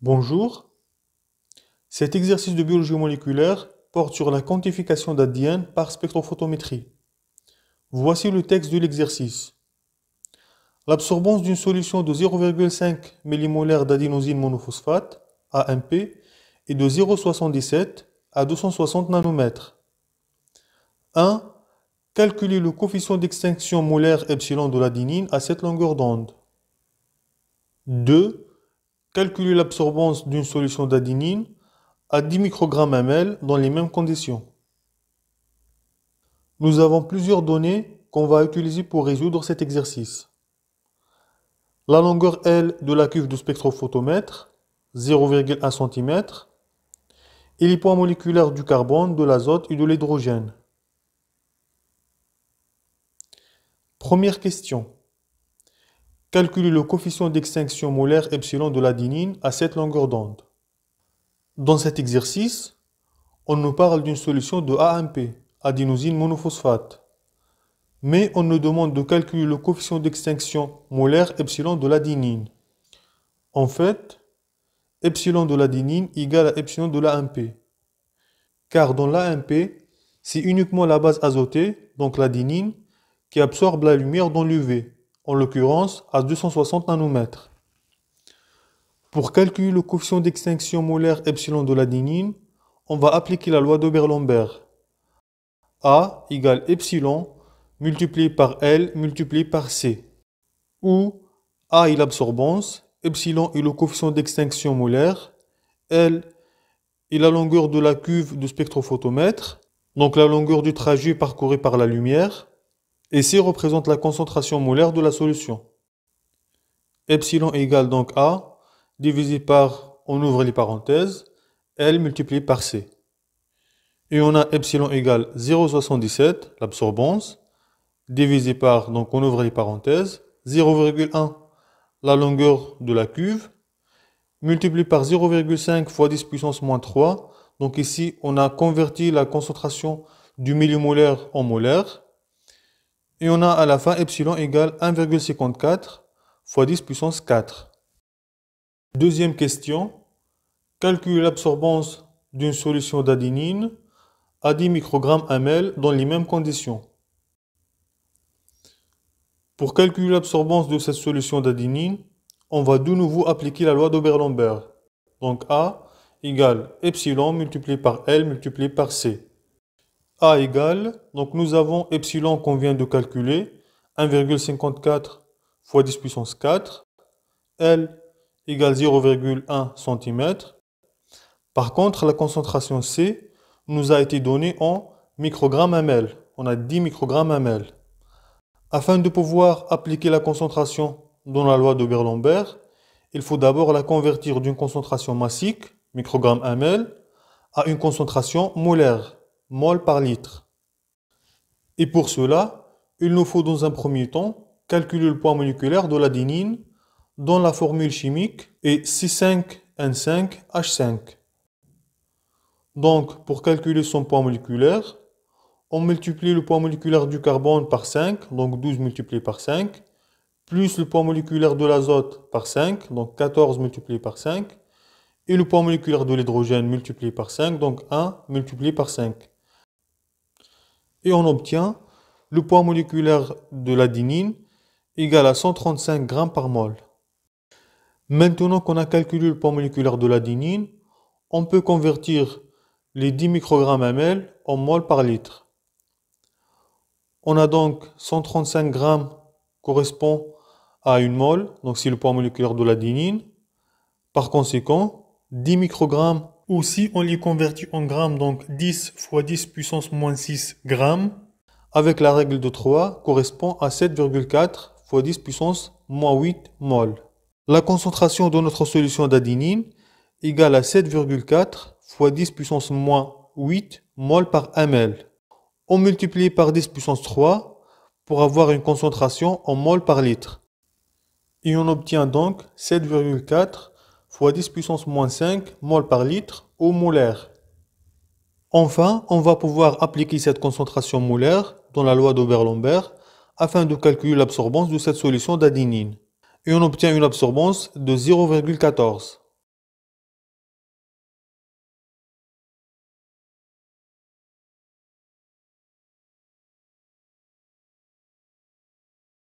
Bonjour, cet exercice de biologie moléculaire porte sur la quantification d'ADN par spectrophotométrie. Voici le texte de l'exercice. L'absorbance d'une solution de 0,5 mmol d'adénosine monophosphate, AMP, est de 0,77 à 260 nanomètres. 1. Calculer le coefficient d'extinction molaire epsilon de l'adénine à cette longueur d'onde. 2. Calculer l'absorbance d'une solution d'adénine à 10 microgrammes ml dans les mêmes conditions. Nous avons plusieurs données qu'on va utiliser pour résoudre cet exercice. La longueur L de la cuve de spectrophotomètre, 0,1 cm, et les poids moléculaires du carbone, de l'azote et de l'hydrogène. Première question. Calculer le coefficient d'extinction molaire epsilon de l'adénine à cette longueur d'onde. Dans cet exercice, on nous parle d'une solution de AMP, adénosine monophosphate. Mais on nous demande de calculer le coefficient d'extinction molaire epsilon de l'adénine. En fait, epsilon de l'adénine égale à epsilon de l'AMP. Car dans l'AMP, c'est uniquement la base azotée, donc l'adénine, qui absorbe la lumière dans l'UV, en l'occurrence à 260 nanomètres. Pour calculer le coefficient d'extinction molaire epsilon de l'adénine, on va appliquer la loi d'Aubert-Lambert. A égale epsilon multiplié par L multiplié par C, où A est l'absorbance, epsilon est le coefficient d'extinction molaire, L est la longueur de la cuve de spectrophotomètre, donc la longueur du trajet parcouru par la lumière, et C représente la concentration molaire de la solution. Epsilon égale donc A divisé par, on ouvre les parenthèses, L multiplié par C. Et on a epsilon égale 0,77, l'absorbance, divisé par, donc on ouvre les parenthèses, 0,1, la longueur de la cuve, multiplié par 0,5 fois 10 puissance moins 3. Donc ici, on a converti la concentration du millimolaire en molaire. Et on a à la fin epsilon égale 1,54 fois 10 puissance 4. Deuxième question. Calculer l'absorbance d'une solution d'adénine à 10 microgrammes ml dans les mêmes conditions. Pour calculer l'absorbance de cette solution d'adénine, on va de nouveau appliquer la loi d'Aubert-Lambert. Donc A égale epsilon multiplié par L multiplié par C. A égale, donc nous avons epsilon qu'on vient de calculer, 1,54 fois 10 puissance 4. L égale 0,1 cm. Par contre, la concentration C nous a été donnée en microgrammes ml. On a 10 microgrammes ml. Afin de pouvoir appliquer la concentration dans la loi d'Aubert-Lambert, il faut d'abord la convertir d'une concentration massique, microgrammes ml, à une concentration molaire, mol par litre. Et pour cela, il nous faut dans un premier temps calculer le poids moléculaire de l'adénine dont la formule chimique est C5N5H5. Donc, pour calculer son poids moléculaire, on multiplie le poids moléculaire du carbone par 5, donc 12 multiplié par 5, plus le poids moléculaire de l'azote par 5, donc 14 multiplié par 5, et le poids moléculaire de l'hydrogène multiplié par 5, donc 1 multiplié par 5. Et on obtient le poids moléculaire de l'adénine égal à 135 grammes par mol. Maintenant qu'on a calculé le poids moléculaire de l'adénine, on peut convertir les 10 microgrammes ml en mol par litre. On a donc 135 grammes correspond à une mol, donc c'est le poids moléculaire de l'adénine. Par conséquent, 10 microgrammes, ou si on les convertit en grammes, donc 10 fois 10 puissance moins 6 grammes, avec la règle de 3, correspond à 7,4 fois 10 puissance moins 8 mol. La concentration de notre solution d'adénine égale à 7,4 fois 10 puissance moins 8 mol par ml. On multiplie par 10 puissance 3 pour avoir une concentration en mol par litre. Et on obtient donc 7,4 fois 10 puissance moins 5 mol par litre au molaire. Enfin, on va pouvoir appliquer cette concentration molaire dans la loi d'Aubert-Lambert afin de calculer l'absorbance de cette solution d'adénine. Et on obtient une absorbance de 0,14.